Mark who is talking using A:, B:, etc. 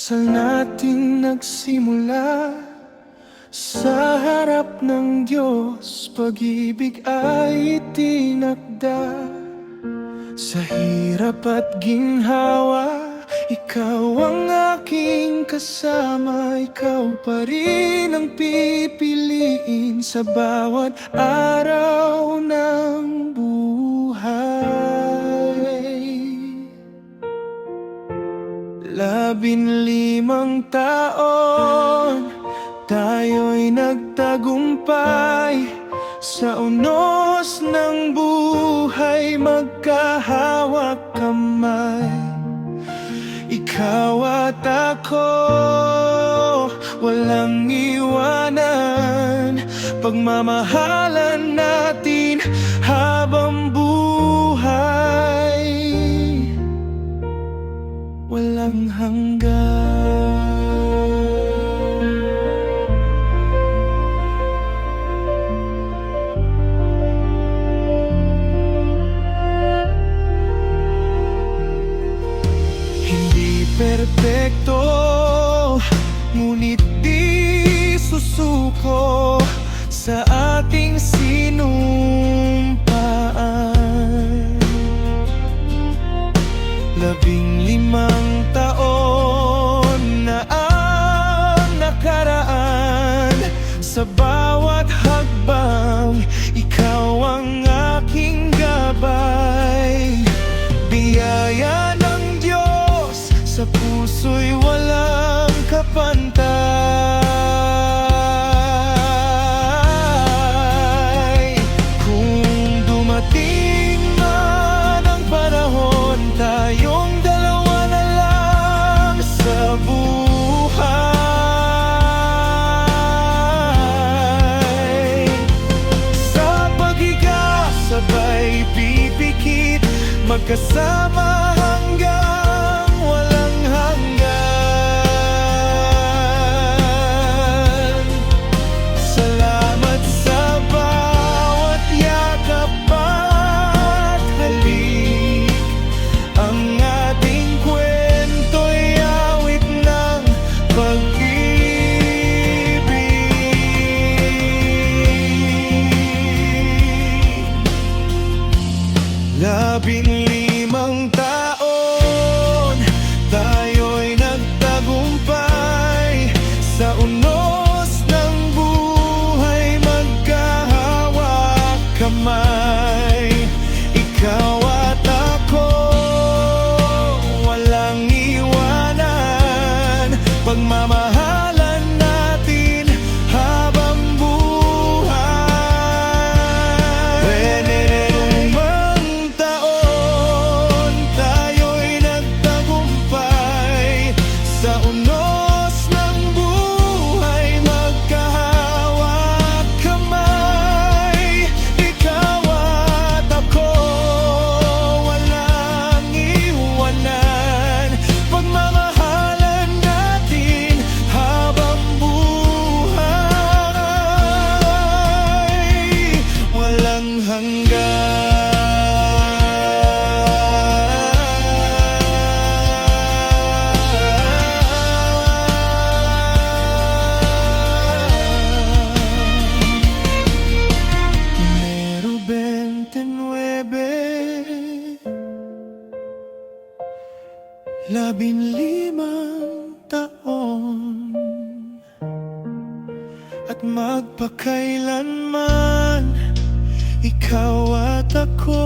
A: Dasal natin nagsimula sa harap ng Diyos. Pag-ibig ay itinakda. Sa hirap at ginhawa, ikaw ang aking kasama. Ikaw pa rin ang pipiliin sa bawat araw ng buhay. 15 taon, tayo'y nagtagumpay. Sa unos ng buhay, magkahawak kamay. Ikaw at ako, walang iwanan. Pagmamahalan natin habang buhay, walang hanggan. Hindi perpekto, ngunit di susuko sa ating sinumpaan. 15 taon na ang nakaraan. Sa bawat hakbang, ikaw ang aking gabay. Biyaya ng Diyos, sa puso'y walang kapantay. Kung dumating man ang panahon, tayong dalawa na lang sa buhay. Sa paghiga, sabay pipikit, magkasama hanggang walang hanggan. Salamat sa bawat yakap at halik. Ang ating kwento'y awit ng pag-ibig. 15 taon, tayo'y nagtagumpay. Sa unos ng buhay, magkahawak kamay. Ikaw at ako, walang iwanan. Pagmamahalan natin habang buhay. 15 taon, tayo'y nagtagumpay. Sa unos ng buhay, magkahawak kamay. Ikaw at ako, walang iwanan. Pagmamahalan natin habang buhay, walang Enero 29, 15 taon, at magpakailanman, ikaw at ako